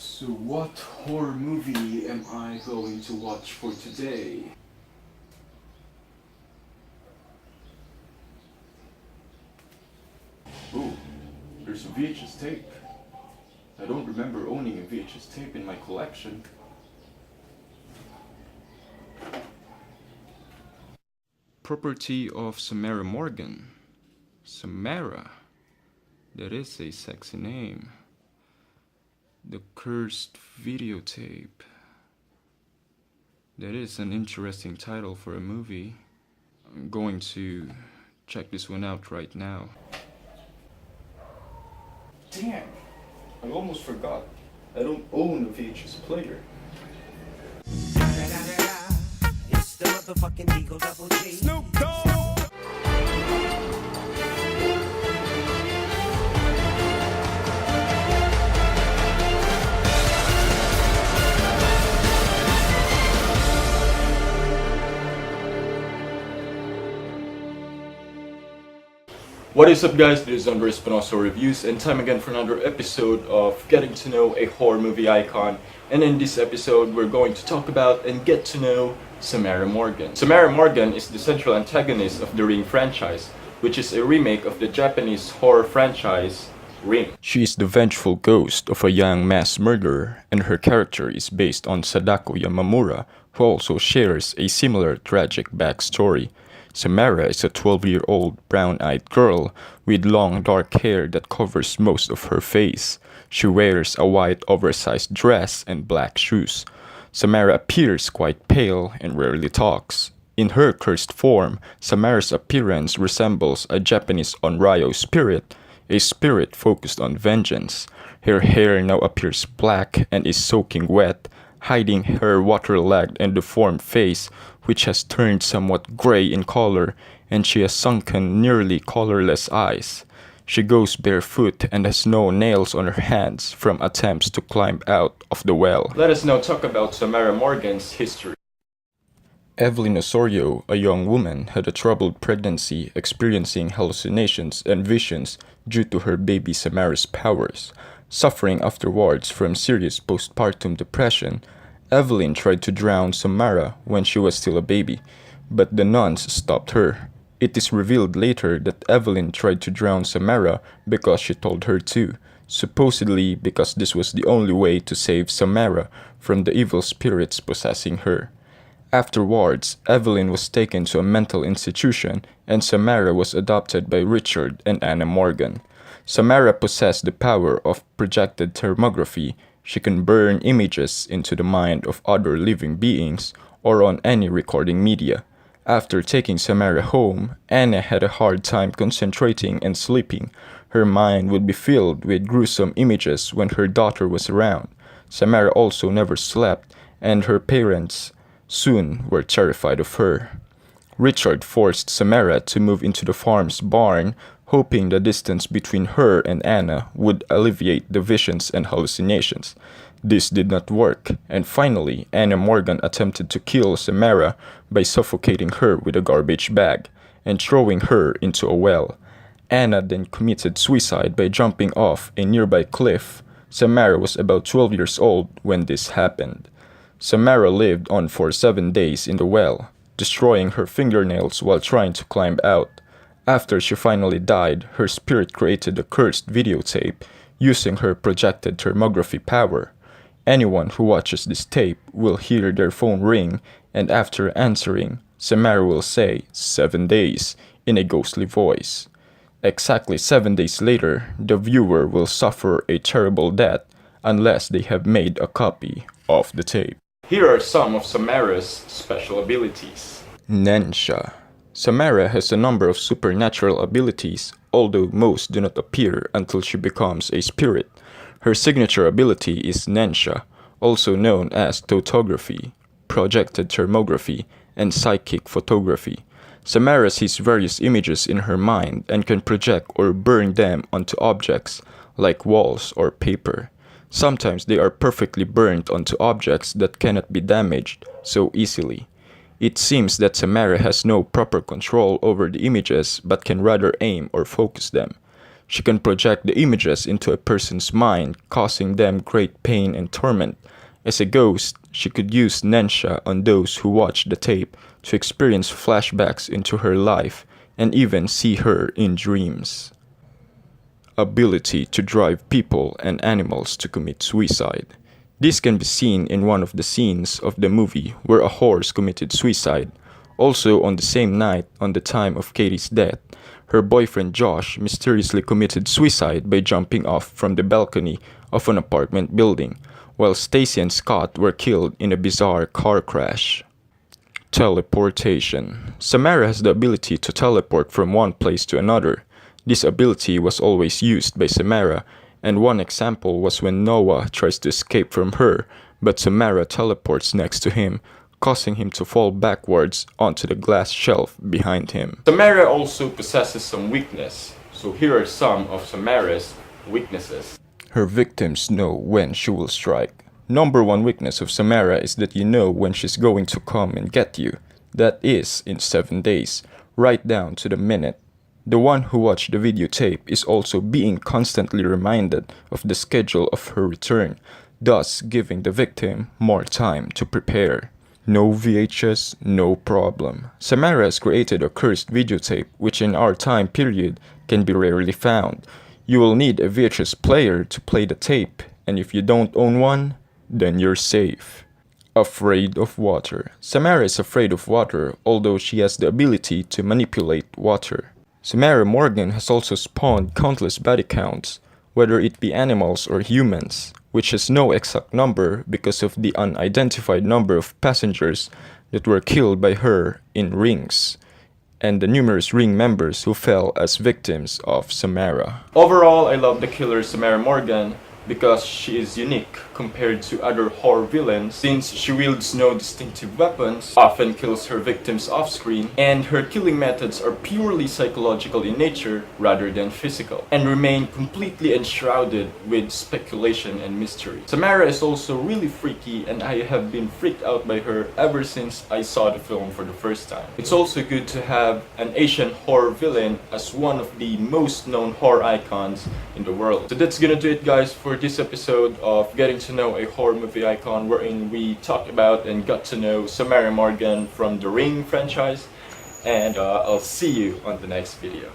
So what horror movie am I going to watch for today? Oh, there's a VHS tape. I don't remember owning a VHS tape in my collection. Property of Samara Morgan. Samara. That is a sexy name. The Cursed Videotape. That is an interesting title for a movie. I'm going to check this one out right now. Damn! I almost forgot. I don't own a VHS player. It's the motherfucking Eagle Double G. Snoop Dogg. What is up, guys? This is Andre Espinosa Reviews, and time again for another episode of getting to know a horror movie icon. And in this episode, we're going to talk about and get to know Samara Morgan. Samara Morgan is the central antagonist of the Ring franchise, which is a remake of the Japanese horror franchise Ring. She is the vengeful ghost of a young mass murderer, and her character is based on Sadako Yamamura, who also shares a similar tragic backstory. Samara is a 12-year-old brown-eyed girl with long dark hair that covers most of her face. She wears a white oversized dress and black shoes. Samara appears quite pale and rarely talks. In her cursed form, Samara's appearance resembles a Japanese Onryo spirit, a spirit focused on vengeance. Her hair now appears black and is soaking wet, hiding her water-logged and deformed face, which has turned somewhat gray in color, and she has sunken, nearly colorless eyes. She goes barefoot and has no nails on her hands from attempts to climb out of the well. Let us now talk about Samara Morgan's history. Evelyn Osorio, a young woman, had a troubled pregnancy, experiencing hallucinations and visions due to her baby Samara's powers. Suffering afterwards from serious postpartum depression, Evelyn tried to drown Samara when she was still a baby, but the nuns stopped her. It is revealed later that Evelyn tried to drown Samara because she told her to, supposedly because this was the only way to save Samara from the evil spirits possessing her. Afterwards, Evelyn was taken to a mental institution, and Samara was adopted by Richard and Anna Morgan. Samara possessed the power of projected thermography. She can burn images into the mind of other living beings or on any recording media. After taking Samara home, Anna had a hard time concentrating and sleeping. Her mind would be filled with gruesome images when her daughter was around. Samara also never slept, and her parents soon were terrified of her. Richard forced Samara to move into the farm's barn, hoping the distance between her and Anna would alleviate the visions and hallucinations. This did not work, and finally Anna Morgan attempted to kill Samara by suffocating her with a garbage bag and throwing her into a well. Anna then committed suicide by jumping off a nearby cliff. Samara was about 12 years old when this happened. Samara lived on for 7 days in the well, destroying her fingernails while trying to climb out. After she finally died, her spirit created a cursed videotape using her projected thermography power. Anyone who watches this tape will hear their phone ring, and after answering, Samara will say 7 days in a ghostly voice. Exactly 7 days later, the viewer will suffer a terrible death unless they have made a copy of the tape. Here are some of Samara's special abilities. Nancha. Samara has a number of supernatural abilities, although most do not appear until she becomes a spirit. Her signature ability is Nancha, also known as tautography, projected thermography, and psychic photography. Samara sees various images in her mind and can project or burn them onto objects, like walls or paper. Sometimes they are perfectly burnt onto objects that cannot be damaged so easily. It seems that Samara has no proper control over the images but can rather aim or focus them. She can project the images into a person's mind, causing them great pain and torment. As a ghost, she could use Nancha on those who watch the tape to experience flashbacks into her life and even see her in dreams. Ability to drive people and animals to commit suicide. This can be seen in one of the scenes of the movie where a horse committed suicide. Also, on the same night, on the time of Katie's death, her boyfriend Josh mysteriously committed suicide by jumping off from the balcony of an apartment building, while Stacy and Scott were killed in a bizarre car crash. Teleportation. Samara has the ability to teleport from one place to another. This ability was always used by Samara, and one example was when Noah tries to escape from her, but Samara teleports next to him, causing him to fall backwards onto the glass shelf behind him. Samara also possesses some weakness, so here are some of Samara's weaknesses. Her victims know when she will strike. Number one weakness of Samara is that you know when she's going to come and get you. That is in 7 days, right down to the minute. The one who watched the videotape is also being constantly reminded of the schedule of her return, thus giving the victim more time to prepare. No VHS, no problem. Samara has created a cursed videotape which in our time period can be rarely found. You will need a VHS player to play the tape, and if you don't own one, then you're safe. Afraid of water. Samara is afraid of water, although she has the ability to manipulate water. Samara Morgan has also spawned countless body counts, whether it be animals or humans, which has no exact number because of the unidentified number of passengers that were killed by her in rings, and the numerous ring members who fell as victims of Samara. Overall, I love the killer Samara Morgan because she is unique compared to other horror villains since she wields no distinctive weapons, often kills her victims off-screen, and her killing methods are purely psychological in nature rather than physical, and remain completely enshrouded with speculation and mystery. Samara is also really freaky, and I have been freaked out by her ever since I saw the film for the first time. It's also good to have an Asian horror villain as one of the most known horror icons in the world. So that's gonna do it, guys, for this episode of Getting to Know a Horror Movie Icon, wherein we talked about and got to know Samara Morgan from the Ring franchise, and I'll see you on the next video.